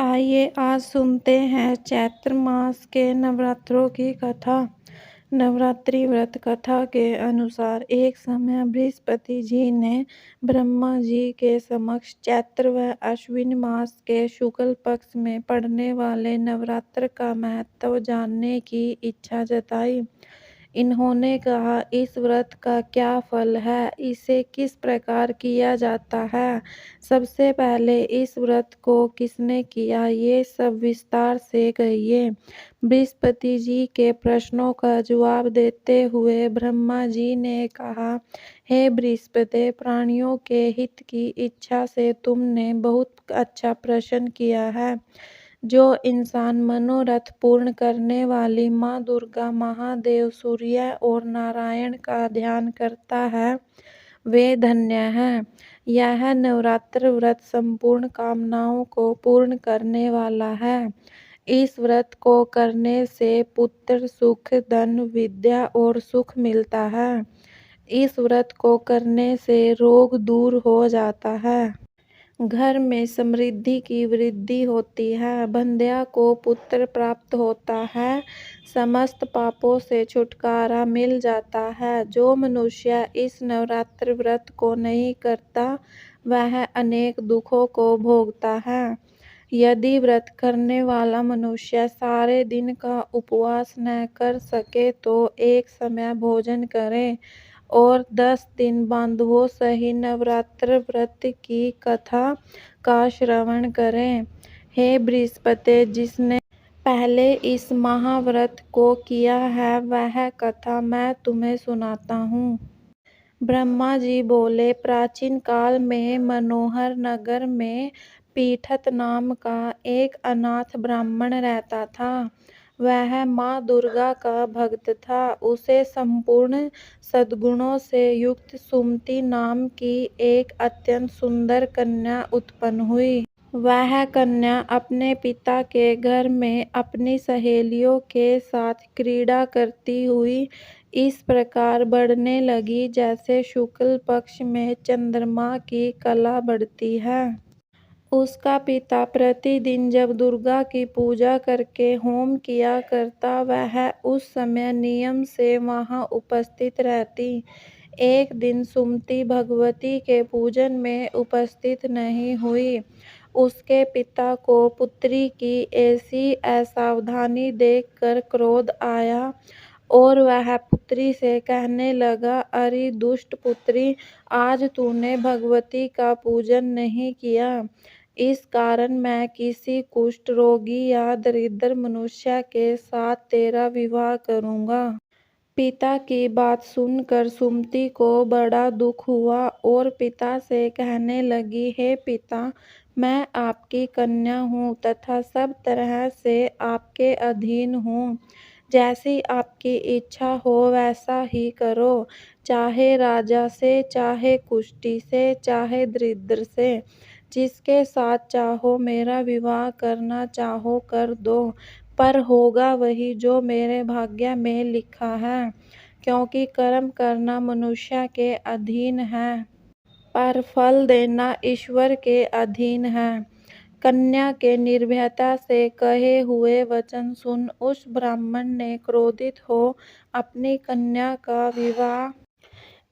आइए आज सुनते हैं चैत्र मास के नवरात्रों की कथा। नवरात्रि व्रत कथा के अनुसार एक समय बृहस्पति जी ने ब्रह्मा जी के समक्ष चैत्र व अश्विन मास के शुक्ल पक्ष में पड़ने वाले नवरात्र का महत्व जानने की इच्छा जताई। इन्होंने कहा, इस व्रत का क्या फल है, इसे किस प्रकार किया जाता है, सबसे पहले इस व्रत को किसने किया, ये सब विस्तार से कहिए। बृहस्पति जी के प्रश्नों का जवाब देते हुए ब्रह्मा जी ने कहा, हे बृहस्पति, प्राणियों के हित की इच्छा से तुमने बहुत अच्छा प्रश्न किया है। जो इंसान मनोरथ पूर्ण करने वाली माँ दुर्गा, महादेव, सूर्य और नारायण का ध्यान करता है, वे धन्य हैं। यह नवरात्र व्रत संपूर्ण कामनाओं को पूर्ण करने वाला है। इस व्रत को करने से पुत्र, सुख, धन, विद्या और सुख मिलता है। इस व्रत को करने से रोग दूर हो जाता है। घर में समृद्धि की वृद्धि होती है। बंध्या को पुत्र प्राप्त होता है। समस्त पापों से छुटकारा मिल जाता है। जो मनुष्य इस नवरात्र व्रत को नहीं करता, वह अनेक दुखों को भोगता है। यदि व्रत करने वाला मनुष्य सारे दिन का उपवास न कर सके तो एक समय भोजन करे और 10 दिन बांधवों सहित नवरात्र व्रत की कथा का श्रवण करें। हे बृहस्पति, जिसने पहले इस महाव्रत को किया है, वह कथा मैं तुम्हें सुनाता हूँ। ब्रह्मा जी बोले, प्राचीन काल में मनोहर नगर में पीठत नाम का एक अनाथ ब्राह्मण रहता था। वह माँ दुर्गा का भक्त था। उसे संपूर्ण सद्गुणों से युक्त सुमति नाम की एक अत्यंत सुंदर कन्या उत्पन्न हुई। वह कन्या अपने पिता के घर में अपनी सहेलियों के साथ क्रीड़ा करती हुई इस प्रकार बढ़ने लगी, जैसे शुक्ल पक्ष में चंद्रमा की कला बढ़ती है। उसका पिता प्रतिदिन जब दुर्गा की पूजा करके होम किया करता, वह उस समय नियम से वहां उपस्थित रहती। एक दिन सुमति भगवती के पूजन में उपस्थित नहीं हुई। उसके पिता को पुत्री की ऐसी असावधानी देखकर क्रोध आया और वह पुत्री से कहने लगा, अरे दुष्ट पुत्री, आज तूने भगवती का पूजन नहीं किया। इस कारण मैं किसी कुष्ठ रोगी या दरिद्र मनुष्य के साथ तेरा विवाह करूंगा। पिता की बात सुनकर सुमति को बड़ा दुख हुआ और पिता से कहने लगी, हे पिता, मैं आपकी कन्या हूँ तथा सब तरह से आपके अधीन हूँ। जैसी आपकी इच्छा हो वैसा ही करो। चाहे राजा से, चाहे कुष्ठी से, चाहे दरिद्र से, जिसके साथ चाहो मेरा विवाह करना चाहो कर दो, पर होगा वही जो मेरे भाग्य में लिखा है, क्योंकि कर्म करना मनुष्य के अधीन है, पर फल देना ईश्वर के अधीन है। कन्या के निर्भयता से कहे हुए वचन सुन उस ब्राह्मण ने क्रोधित हो अपनी कन्या का विवाह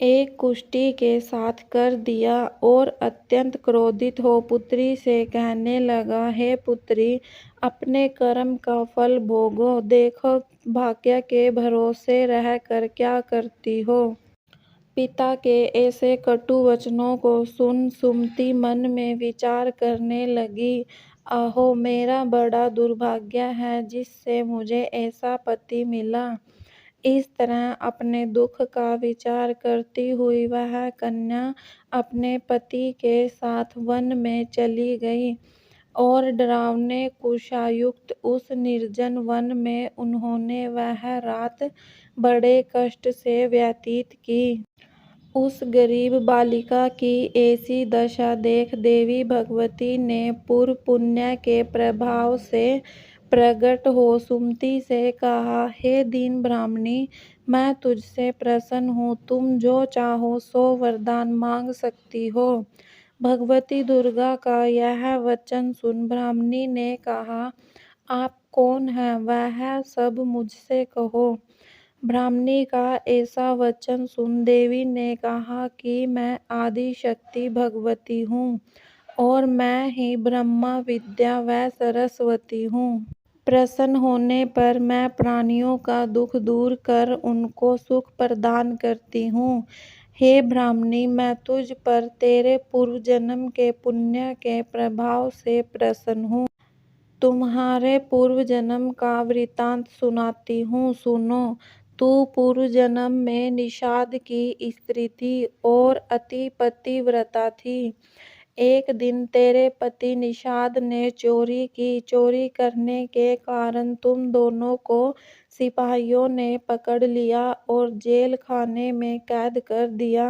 एक कुष्ठी के साथ कर दिया और अत्यंत क्रोधित हो पुत्री से कहने लगा, हे पुत्री, अपने कर्म का फल भोगो। देखो भाग्य के भरोसे रहकर क्या करती हो। पिता के ऐसे कटु वचनों को सुन सुमति मन में विचार करने लगी, आहो, मेरा बड़ा दुर्भाग्य है जिससे मुझे ऐसा पति मिला। इस तरह अपने दुख का विचार करती हुई वह कन्या अपने पति के साथ वन में चली गई और डरावने कुशायुक्त उस निर्जन वन में उन्होंने वह रात बड़े कष्ट से व्यतीत की। उस गरीब बालिका की ऐसी दशा देख देवी भगवती ने पूर्व पुण्य के प्रभाव से प्रकट हो सुमति से कहा, हे दीन ब्राह्मणी, मैं तुझसे प्रसन्न हूँ। तुम जो चाहो सो वरदान मांग सकती हो। भगवती दुर्गा का यह वचन सुन ब्राह्मणी ने कहा, आप कौन हैं? वह सब मुझसे कहो। ब्राह्मणी का ऐसा वचन सुन देवी ने कहा कि मैं आदि शक्ति भगवती हूँ और मैं ही ब्रह्मा विद्या व सरस्वती हूँ। प्रसन्न होने पर मैं प्राणियों का दुख दूर कर उनको सुख प्रदान करती हूँ। हे ब्राह्मणी, मैं तुझ पर तेरे पूर्व जन्म के पुण्य के प्रभाव से प्रसन्न हूँ। तुम्हारे पूर्व जन्म का वृतांत सुनाती हूँ, सुनो। तू पूर्व जन्म में निषाद की स्त्री थी और अति पतिव्रता थी। एक दिन तेरे पति निषाद ने चोरी की। चोरी करने के कारण तुम दोनों को सिपाहियों ने पकड़ लिया और जेल खाने में कैद कर दिया।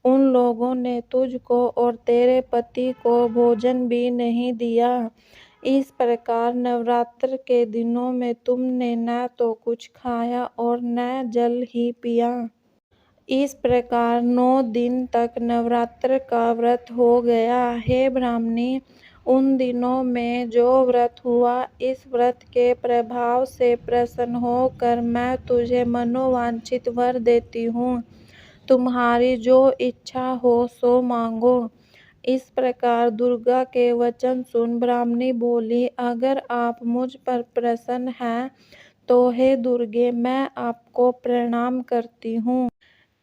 उन लोगों ने तुझको और तेरे पति को भोजन भी नहीं दिया। इस प्रकार नवरात्र के दिनों में तुमने न तो कुछ खाया और न जल ही पिया। इस प्रकार 9 दिन तक नवरात्र का व्रत हो गया। हे ब्राह्मणी, उन दिनों में जो व्रत हुआ, इस व्रत के प्रभाव से प्रसन्न होकर मैं तुझे मनोवांछित वर देती हूँ। तुम्हारी जो इच्छा हो सो मांगो। इस प्रकार दुर्गा के वचन सुन ब्राह्मणी बोली, अगर आप मुझ पर प्रसन्न हैं तो हे दुर्गे, मैं आपको प्रणाम करती हूँ।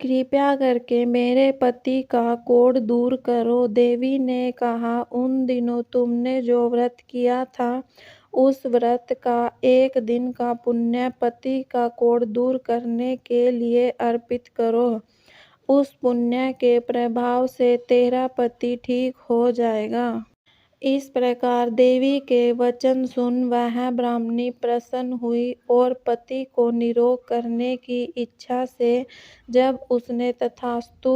कृपया करके मेरे पति का कोढ़ दूर करो। देवी ने कहा, उन दिनों तुमने जो व्रत किया था, उस व्रत का एक दिन का पुण्य पति का कोढ़ दूर करने के लिए अर्पित करो। उस पुण्य के प्रभाव से तेरा पति ठीक हो जाएगा। इस प्रकार देवी के वचन सुन वह ब्राह्मणी प्रसन्न हुई और पति को निरोग करने की इच्छा से जब उसने तथास्तु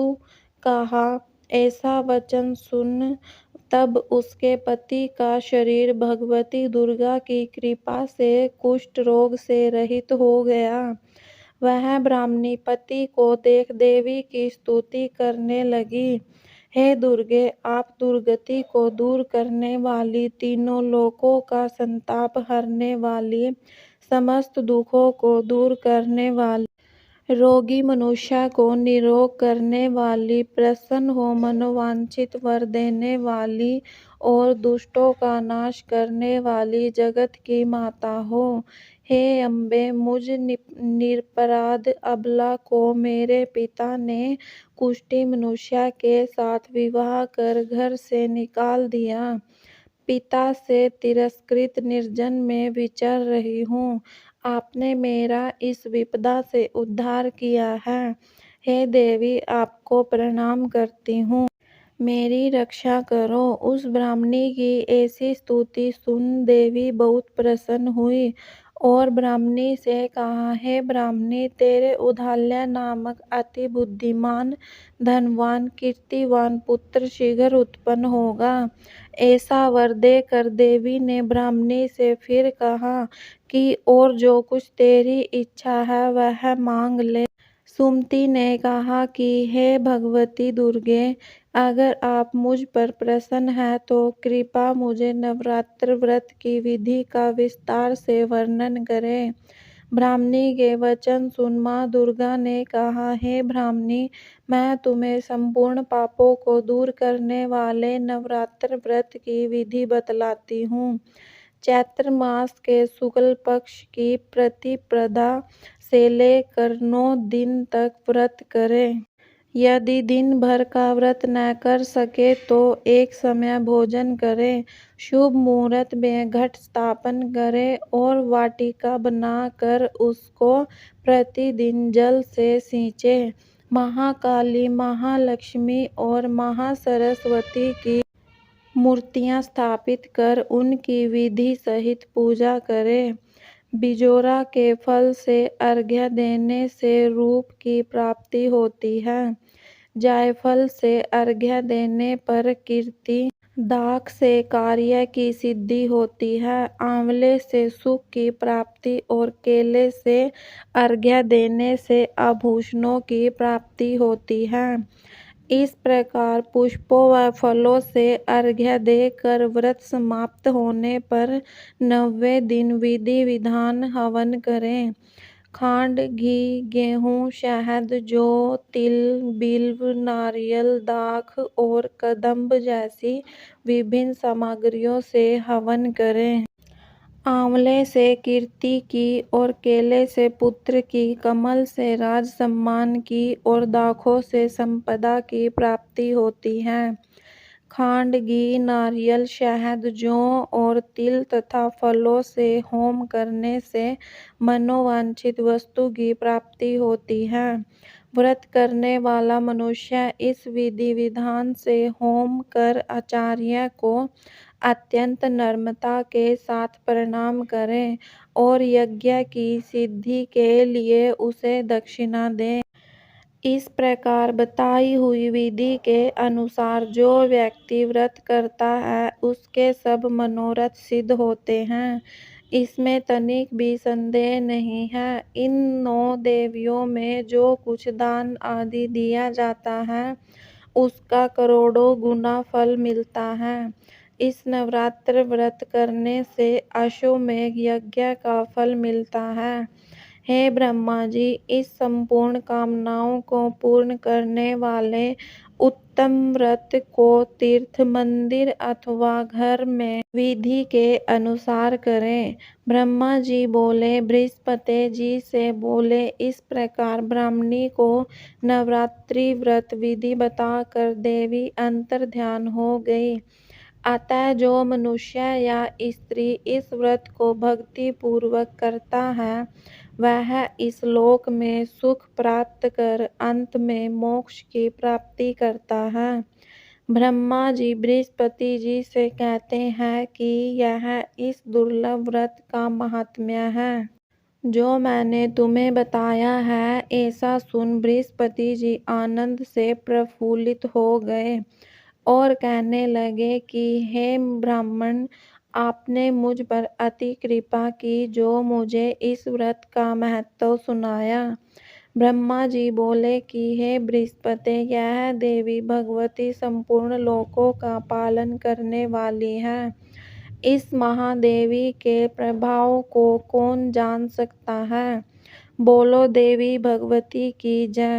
कहा, ऐसा वचन सुन तब उसके पति का शरीर भगवती दुर्गा की कृपा से कुष्ठ रोग से रहित हो गया। वह ब्राह्मणी पति को देख देवी की स्तुति करने लगी। हे दुर्गे, आप दुर्गति को दूर करने वाली, तीनों लोकों का संताप हरने वाली, समस्त दुखों को दूर करने वाली, रोगी मनुष्य को निरोग करने वाली, प्रसन्न हो मनोवांछित वर देने वाली और दुष्टों का नाश करने वाली जगत की माता हो। हे अम्बे, मुझ निरपराध अबला को मेरे पिता ने कुष्ठी मनुष्य के साथ विवाह कर घर से निकाल दिया। पिता से तिरस्कृत निर्जन में विचर रही हूँ। आपने मेरा इस विपदा से उद्धार किया है। हे देवी, आपको प्रणाम करती हूँ। मेरी रक्षा करो। उस ब्राह्मणी की ऐसी स्तुति सुन देवी बहुत प्रसन्न हुई और ब्राह्मणी से कहा, हे ब्राह्मणी, तेरे उद्दालय नामक अति बुद्धिमान, धनवान, कीर्तिवान पुत्र शीघ्र उत्पन्न होगा। ऐसा वर देकर देवी ने ब्राह्मणी से फिर कहा कि और जो कुछ तेरी इच्छा है वह मांग ले। सुमति ने कहा कि हे भगवती दुर्गे, अगर आप मुझ पर प्रसन्न हैं तो कृपा मुझे नवरात्र व्रत की विधि का विस्तार से वर्णन करें। ब्राह्मणी के वचन सुन माँ दुर्गा ने कहा, हे ब्राह्मणी, मैं तुम्हें संपूर्ण पापों को दूर करने वाले नवरात्र व्रत की विधि बतलाती हूँ। चैत्र मास के शुक्ल पक्ष की प्रतिपदा से लेकर 9 दिन तक व्रत करें। यदि दिन भर का व्रत न कर सके तो एक समय भोजन करें। शुभ मुहूर्त में घट स्थापन करें और वाटिका बनाकर उसको प्रतिदिन जल से सींचें। महाकाली, महालक्ष्मी और महासरस्वती की मूर्तियां स्थापित कर उनकी विधि सहित पूजा करें। बिजोरा के फल से अर्घ्य देने से रूप की प्राप्ति होती है। जायफल से अर्घ्य देने पर कीर्ति, दाख से कार्य की सिद्धि होती है। आंवले से सुख की प्राप्ति और केले से अर्घ्य देने से आभूषणों की प्राप्ति होती है। इस प्रकार पुष्पों व फलों से अर्घ्य देकर व्रत समाप्त होने पर 9वें दिन विधि विधान हवन करें। खांड, घी, गेहूँ, शहद, जौ, तिल, बिल्व, नारियल, दाख और कदम्ब जैसी विभिन्न सामग्रियों से हवन करें। आंवले से कीर्ति की और केले से पुत्र की, कमल से राज सम्मान की और दाखों से संपदा की प्राप्ति होती है। खांड, घी, नारियल, शहद, जौ और तिल तथा फलों से होम करने से मनोवांछित वस्तु की प्राप्ति होती है। व्रत करने वाला मनुष्य इस विधि विधान से होम कर आचार्य को अत्यंत नम्रता के साथ प्रणाम करे और यज्ञ की सिद्धि के लिए उसे दक्षिणा दे। इस प्रकार बताई हुई विधि के अनुसार जो व्यक्ति व्रत करता है उसके सब मनोरथ सिद्ध होते हैं, इसमें तनिक भी संदेह नहीं है। इन 9 देवियों में जो कुछ दान आदि दिया जाता है उसका करोड़ों गुना फल मिलता है। इस नवरात्र व्रत करने से अश्वमेघ यज्ञ का फल मिलता है। हे ब्रह्मा जी, इस संपूर्ण कामनाओं को पूर्ण करने वाले उत्तम व्रत को तीर्थ, मंदिर अथवा घर में विधि के अनुसार करें। ब्रह्मा जी बोले, बृहस्पति जी से बोले, इस प्रकार ब्राह्मणी को नवरात्रि व्रत विधि बताकर देवी अंतर्ध्यान हो गई। अतः जो मनुष्य या स्त्री इस व्रत को भक्ति पूर्वक करता है वह इस लोक में सुख प्राप्त कर अंत में मोक्ष की प्राप्ति करता है। ब्रह्मा जी बृहस्पति जी से कहते हैं कि यह इस दुर्लभ व्रत का महात्म्य है जो मैंने तुम्हें बताया है। ऐसा सुन बृहस्पति जी आनंद से प्रफुल्लित हो गए और कहने लगे कि हे ब्राह्मण, आपने मुझ पर अति कृपा की जो मुझे इस व्रत का महत्व सुनाया। ब्रह्मा जी बोले कि हे बृहस्पति, यह देवी भगवती संपूर्ण लोकों का पालन करने वाली है। इस महादेवी के प्रभाव को कौन जान सकता है। बोलो देवी भगवती की जय।